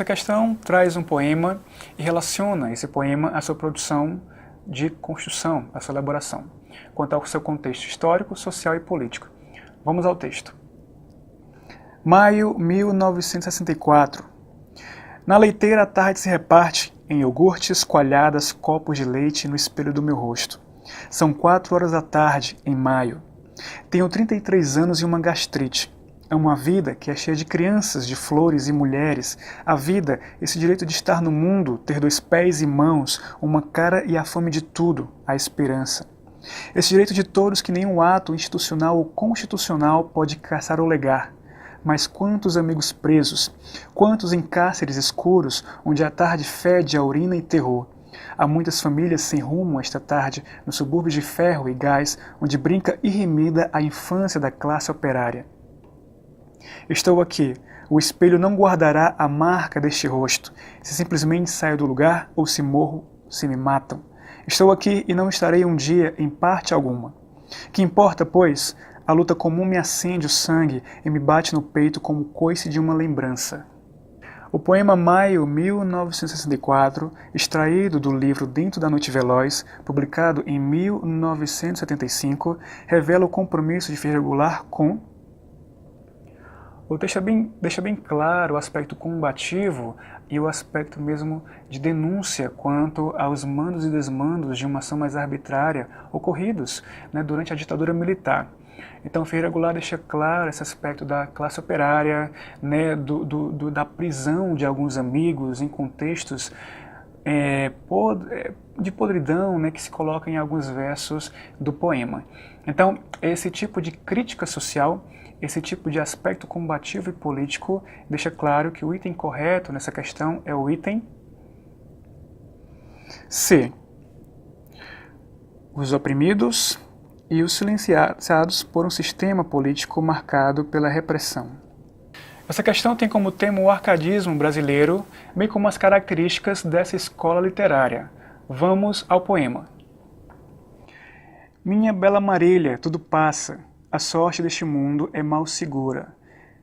Essa questão traz um poema e relaciona esse poema à sua produção de construção, à sua elaboração, quanto ao seu contexto histórico, social e político. Vamos ao texto. Maio 1964. Na leiteira a tarde se reparte em iogurtes, coalhadas, copos de leite no espelho do meu rosto. São 4 horas da tarde, em maio. Tenho 33 anos e uma gastrite. Amo a vida que é cheia de crianças, de flores e mulheres. A vida, esse direito de estar no mundo, ter 2 pés e mãos, uma cara e a fome de tudo, a esperança. Esse direito de todos que nenhum ato institucional ou constitucional pode caçar ou legar. Mas quantos amigos presos, quantos em cárceres escuros, onde a tarde fede a urina e terror. Há muitas famílias sem rumo esta tarde, nos subúrbios de ferro e gás, onde brinca irremida a infância da classe operária. Estou aqui, o espelho não guardará a marca deste rosto, se simplesmente saio do lugar ou se morro, se me matam. Estou aqui e não estarei um dia em parte alguma. Que importa, pois? A luta comum me acende o sangue e me bate no peito como o coice de uma lembrança. O poema Maio 1964, extraído do livro Dentro da Noite Veloz, publicado em 1975, revela o compromisso de Ferreira Goulart com... O texto deixa bem claro o aspecto combativo e o aspecto mesmo de denúncia quanto aos mandos e desmandos de uma ação mais arbitrária ocorridos durante a ditadura militar. Então Ferreira Goulart deixa claro esse aspecto da classe operária, da prisão de alguns amigos em contextos de podridão que se coloca em alguns versos do poema. Então esse tipo de crítica social, esse tipo de aspecto combativo e político deixa claro que o item correto nessa questão é o item C. Os oprimidos e os silenciados por um sistema político marcado pela repressão. Essa questão tem como tema o arcadismo brasileiro, bem como as características dessa escola literária. Vamos ao poema. Minha bela Marília, tudo passa. A sorte deste mundo é mal segura.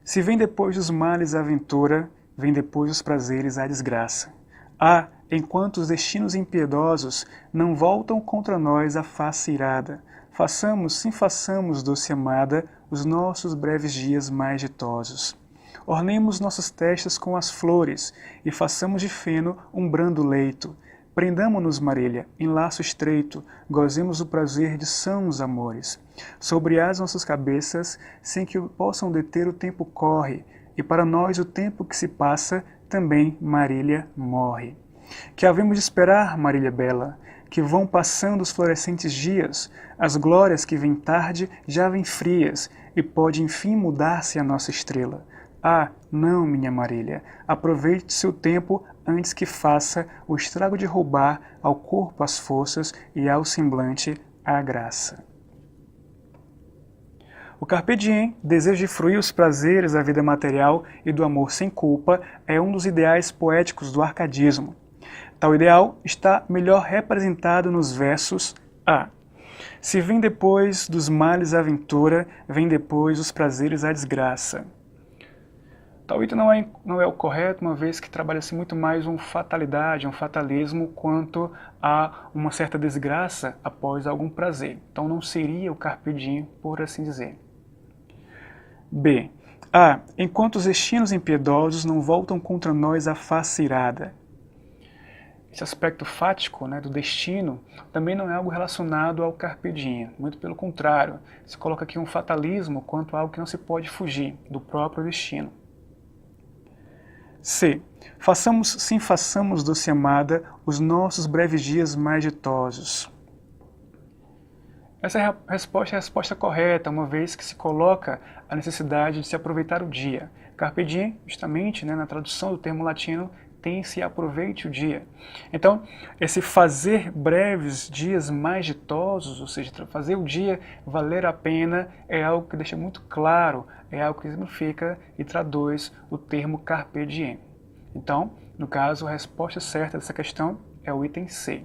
Se vem depois dos males a aventura, vem depois dos prazeres a desgraça. Ah, enquanto os destinos impiedosos não voltam contra nós a face irada, façamos, sim façamos, doce amada, os nossos breves dias mais ditosos. Ornemos nossas testas com as flores e façamos de feno um brando leito. Prendamo-nos, Marília, em laço estreito, gozemos o prazer de sãos amores. Sobre as nossas cabeças, sem que o possam deter o tempo corre, e para nós o tempo que se passa, também Marília morre. Que havemos de esperar, Marília bela, que vão passando os florescentes dias, as glórias que vêm tarde já vêm frias, e pode enfim mudar-se a nossa estrela. Ah, não, minha Marília, aproveite seu tempo antes que faça o estrago de roubar ao corpo as forças e ao semblante a graça. O carpe diem, desejo de fruir os prazeres da vida material e do amor sem culpa, é um dos ideais poéticos do arcadismo. Tal ideal está melhor representado nos versos A. Se vem depois dos males a aventura, vem depois os prazeres a desgraça. Tal item não é o correto, uma vez que trabalha-se muito mais uma fatalidade, um fatalismo quanto a uma certa desgraça após algum prazer. Então não seria o carpe diem, por assim dizer. B. A. Enquanto os destinos impiedosos não voltam contra nós a face irada. Esse aspecto fático do destino também não é algo relacionado ao carpe diem, muito pelo contrário, se coloca aqui um fatalismo quanto a algo que não se pode fugir do próprio destino. C. Façamos, sim façamos, doce amada, os nossos breves dias mais ditosos. Essa é a resposta correta, uma vez que se coloca a necessidade de se aproveitar o dia. Carpe diem, justamente, na tradução do termo latino, tem-se aproveite o dia. Então, esse fazer breves dias mais ditosos, ou seja, fazer o dia valer a pena, é algo que deixa muito claro, é algo que significa e traduz o termo carpe diem. Então, no caso, a resposta certa dessa questão é o item C.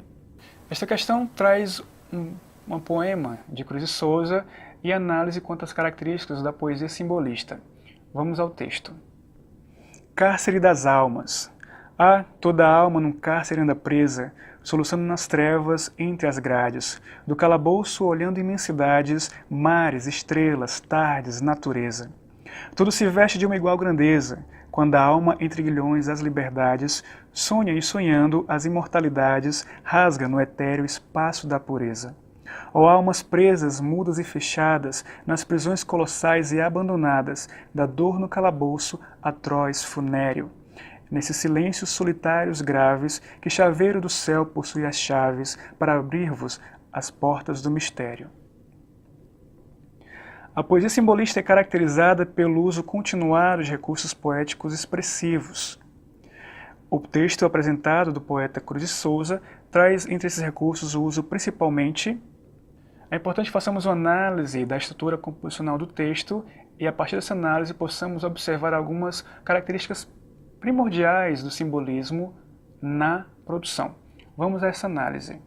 Esta questão traz um poema de Cruz de Souza e análise quanto às características da poesia simbolista. Vamos ao texto. Cárcere das almas. Há toda a alma num cárcere anda presa, soluçando nas trevas entre as grades, do calabouço olhando imensidades, mares, estrelas, tardes, natureza. Tudo se veste de uma igual grandeza, quando a alma entre guilhões as liberdades, sonha e sonhando as imortalidades, rasga no etéreo espaço da pureza. Ó almas presas, mudas e fechadas, nas prisões colossais e abandonadas, da dor no calabouço, atroz, funéreo. Nesses silêncios solitários graves, que chaveiro do céu possui as chaves para abrir-vos as portas do mistério. A poesia simbolista é caracterizada pelo uso continuado de recursos poéticos expressivos. O texto apresentado do poeta Cruz de Souza traz entre esses recursos o uso principalmente. É importante que façamos uma análise da estrutura composicional do texto e, a partir dessa análise, possamos observar algumas características primordiais do simbolismo na produção. Vamos a essa análise.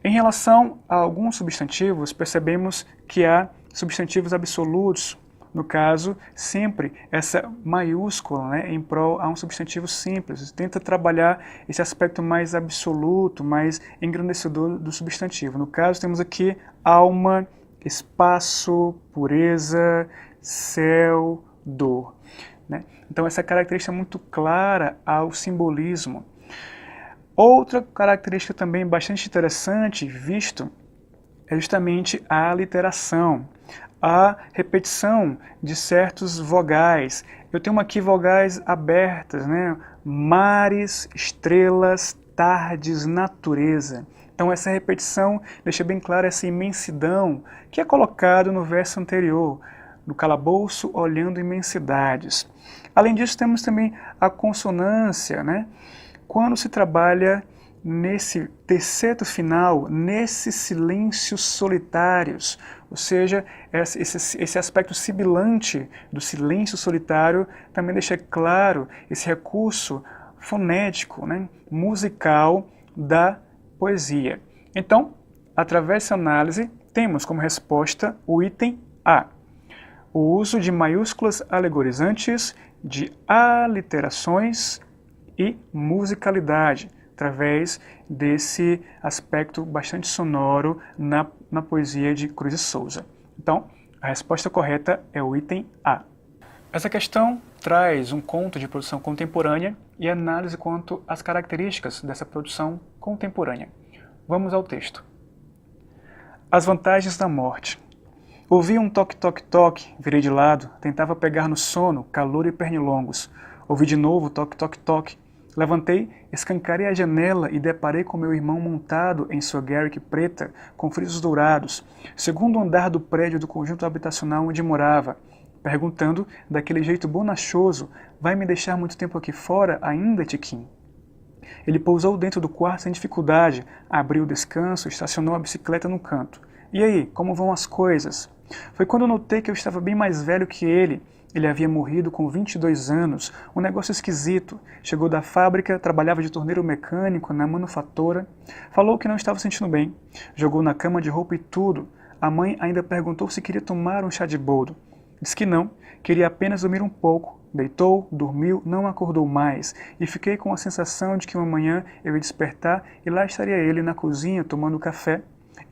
Em relação a alguns substantivos, percebemos que há substantivos absolutos, no caso, sempre essa maiúscula, em prol a um substantivo simples. Tenta trabalhar esse aspecto mais absoluto, mais engrandecedor do substantivo. No caso, temos aqui alma, espaço, pureza, céu, dor. Então, essa característica é muito clara ao simbolismo. Outra característica também bastante interessante, visto, é justamente a aliteração, a repetição de certos vogais. Eu tenho aqui vogais abertas, mares, estrelas, tardes, natureza. Então essa repetição deixa bem clara essa imensidão que é colocado no verso anterior, no calabouço olhando imensidades. Além disso, temos também a consonância, Quando se trabalha nesse terceto final, nesses silêncios solitários, ou seja, esse aspecto sibilante do silêncio solitário também deixa claro esse recurso fonético, musical da poesia. Então, através dessa análise, temos como resposta o item A, o uso de maiúsculas alegorizantes, de aliterações e musicalidade, através desse aspecto bastante sonoro na poesia de Cruz de Souza. Então, a resposta correta é o item A. Essa questão traz um conto de produção contemporânea e análise quanto às características dessa produção contemporânea. Vamos ao texto. As vantagens da morte. Ouvi um toque-toque-toque, virei de lado, tentava pegar no sono, calor e pernilongos. Ouvi de novo toque-toque-toque. Levantei, escancarei a janela e deparei com meu irmão montado em sua Garrick preta, com frisos dourados, segundo andar do prédio do conjunto habitacional onde morava, perguntando, daquele jeito bonachoso, vai me deixar muito tempo aqui fora ainda, Tiquim? Ele pousou dentro do quarto sem dificuldade, abriu o descanso, estacionou a bicicleta no canto. E aí, como vão as coisas? Foi quando notei que eu estava bem mais velho que ele. Ele havia morrido com 22 anos, um negócio esquisito. Chegou da fábrica, trabalhava de torneiro mecânico na manufatura. Falou que não estava sentindo bem. Jogou na cama de roupa e tudo. A mãe ainda perguntou se queria tomar um chá de boldo. Disse que não, queria apenas dormir um pouco. Deitou, dormiu, não acordou mais. E fiquei com a sensação de que uma manhã eu ia despertar e lá estaria ele na cozinha tomando café,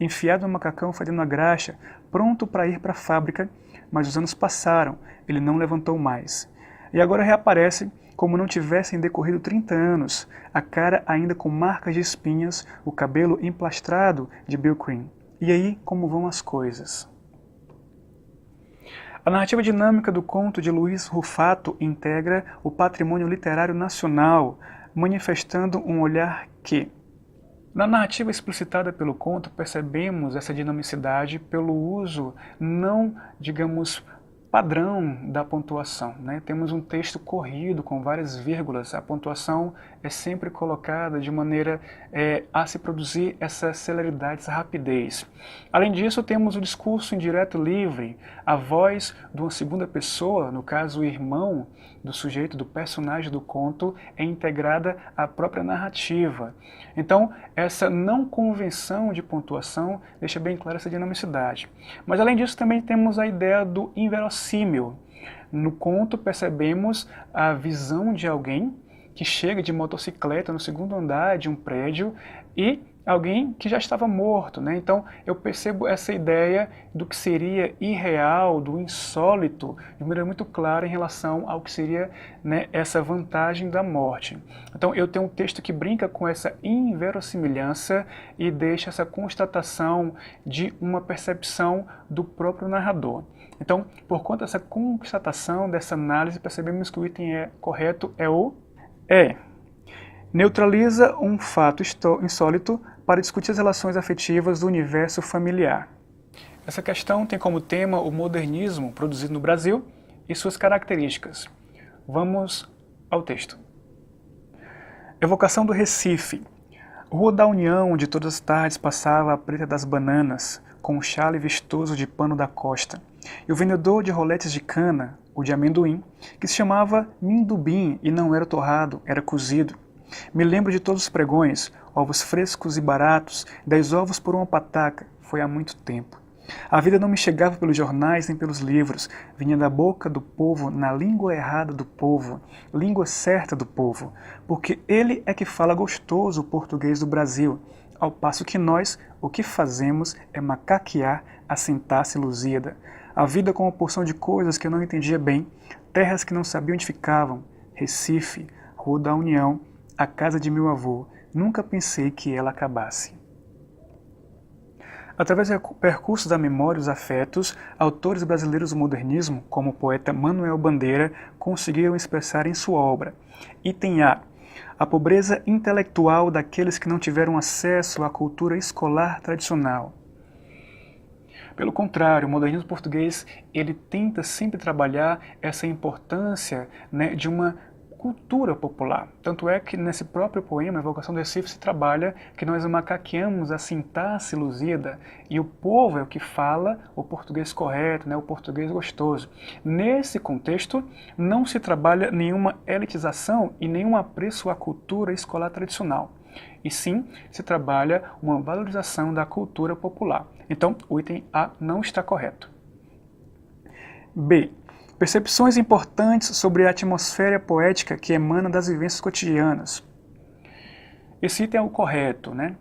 enfiado no macacão fazendo a graxa, pronto para ir para a fábrica. Mas os anos passaram, ele não levantou mais. E agora reaparece como não tivessem decorrido 30 anos, a cara ainda com marcas de espinhas, o cabelo emplastrado de Bill Cream. E aí, como vão as coisas? A narrativa dinâmica do conto de Luiz Rufato integra o patrimônio literário nacional, manifestando um olhar que, na narrativa explicitada pelo conto, percebemos essa dinamicidade pelo uso não, digamos, padrão da pontuação. Temos um texto corrido com várias vírgulas, a pontuação é sempre colocada de maneira a se produzir essa celeridade, essa rapidez. Além disso, temos o discurso indireto livre, a voz de uma segunda pessoa, no caso o irmão do sujeito, do personagem do conto, é integrada à própria narrativa. Então, essa não convenção de pontuação deixa bem clara essa dinamicidade. Mas além disso, também temos a ideia do inverossímil. No conto percebemos a visão de alguém que chega de motocicleta no segundo andar de um prédio e alguém que já estava morto, né? Então eu percebo essa ideia do que seria irreal, do insólito, de maneira muito clara em relação ao que seria, né, essa vantagem da morte. Então eu tenho um texto que brinca com essa inverossimilhança e deixa essa constatação de uma percepção do próprio narrador. Então, por conta dessa constatação, dessa análise, percebemos que o item correto é o E. Neutraliza um fato insólito para discutir as relações afetivas do universo familiar. Essa questão tem como tema o modernismo produzido no Brasil e suas características. Vamos ao texto. Evocação do Recife. Rua da União, onde todas as tardes passava a preta das bananas, com um chale vistoso de pano da costa, e o vendedor de roletes de cana, o de amendoim, que se chamava Mindubim e não era torrado, era cozido. Me lembro de todos os pregões, ovos frescos e baratos, 10 ovos por uma pataca, foi há muito tempo. A vida não me chegava pelos jornais nem pelos livros, vinha da boca do povo, na língua errada do povo, língua certa do povo, porque ele é que fala gostoso o português do Brasil, ao passo que nós, o que fazemos é macaquear a sintaxe luzida. A vida com uma porção de coisas que eu não entendia bem, terras que não sabia onde ficavam, Recife, Rua da União, a casa de meu avô, nunca pensei que ela acabasse. Através do percurso da memória e dos afetos, autores brasileiros do modernismo, como o poeta Manuel Bandeira, conseguiram expressar em sua obra. Item A. A pobreza intelectual daqueles que não tiveram acesso à cultura escolar tradicional. Pelo contrário, o modernismo português ele tenta sempre trabalhar essa importância, né, de uma cultura popular. Tanto é que nesse próprio poema, Evocação do Recife, se trabalha que nós macaqueamos a sintaxe luzida e o povo é o que fala o português correto, né, o português gostoso. Nesse contexto, não se trabalha nenhuma elitização e nenhum apreço à cultura escolar tradicional. E sim, se trabalha uma valorização da cultura popular. Então, o item A não está correto. B. Percepções importantes sobre a atmosfera poética que emana das vivências cotidianas. Esse item é o correto, né?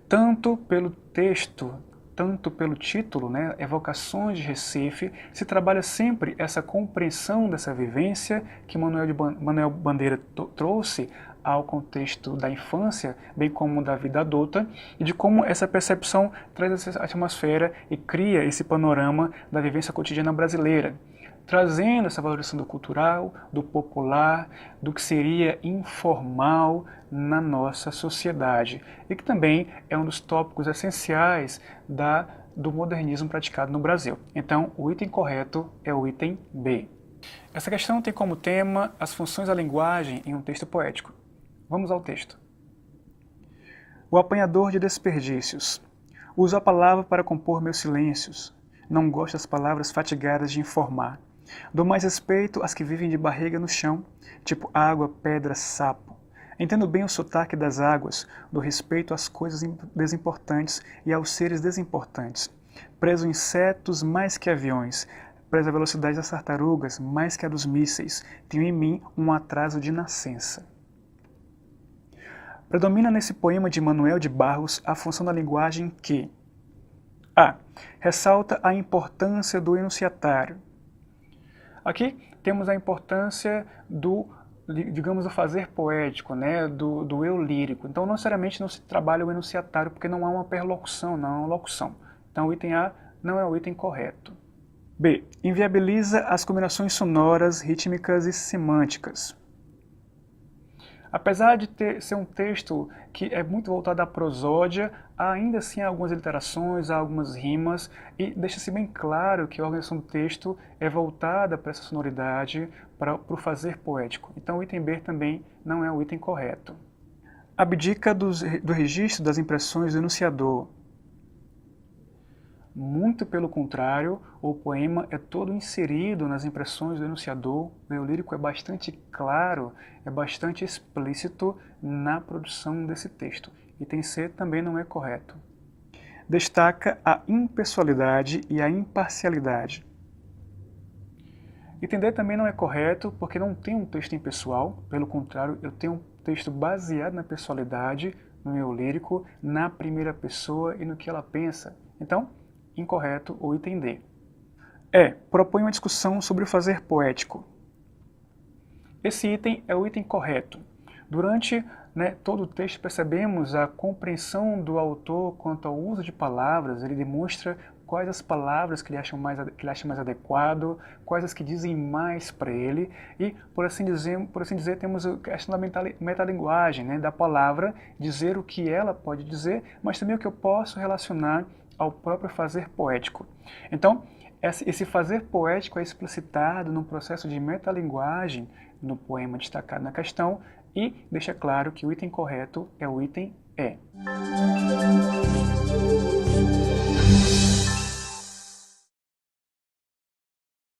Tanto pelo texto, tanto pelo título, né, Evocações de Recife, se trabalha sempre essa compreensão dessa vivência que Manuel Bandeira trouxe ao contexto da infância, bem como da vida adulta, e de como essa percepção traz essa atmosfera e cria esse panorama da vivência cotidiana brasileira, trazendo essa valorização do cultural, do popular, do que seria informal na nossa sociedade, e que também é um dos tópicos essenciais do modernismo praticado no Brasil. Então, o item correto é o item B. Essa questão tem como tema as funções da linguagem em um texto poético. Vamos ao texto. O apanhador de desperdícios. Uso a palavra para compor meus silêncios. Não gosto das palavras fatigadas de informar. Dou mais respeito às que vivem de barriga no chão, tipo água, pedra, sapo. Entendo bem o sotaque das águas, dou respeito às coisas desimportantes e aos seres desimportantes. Prezo insetos mais que aviões, prezo a velocidade das tartarugas mais que a dos mísseis. Tenho em mim um atraso de nascença. Predomina nesse poema de Manuel de Barros a função da linguagem que A. Ressalta a importância do enunciatário. Aqui temos a importância do, digamos, do fazer poético, né, do eu lírico. Então, não necessariamente não se trabalha o enunciatário, porque não há uma perlocução, não há uma locução. Então, o item A não é o item correto. B. Inviabiliza as combinações sonoras, rítmicas e semânticas. Apesar de ser um texto que é muito voltado à prosódia, ainda assim há algumas literações, há algumas rimas, e deixa-se bem claro que a organização do texto é voltada para essa sonoridade, para o fazer poético. Então o item B também não é o item correto. Abdica do registro das impressões do enunciador. Muito pelo contrário, o poema é todo inserido nas impressões do enunciador, o eu lírico é bastante claro, é bastante explícito na produção desse texto. Item C também não é correto. Destaca a impessoalidade e a imparcialidade. Item D também não é correto, porque não tem um texto impessoal, pelo contrário, eu tenho um texto baseado na pessoalidade, no eu lírico, na primeira pessoa e no que ela pensa. Então, incorreto o item D. Propõe uma discussão sobre o fazer poético. Esse item é o item correto. Durante todo o texto percebemos a compreensão do autor quanto ao uso de palavras, ele demonstra quais as palavras que ele acha mais adequado, quais as que dizem mais para ele, e, por assim dizer, temos a questão da metalinguagem, da palavra, dizer o que ela pode dizer, mas também o que eu posso relacionar ao próprio fazer poético. Então, esse fazer poético é explicitado no processo de metalinguagem no poema destacado na questão e deixa claro que o item correto é o item E.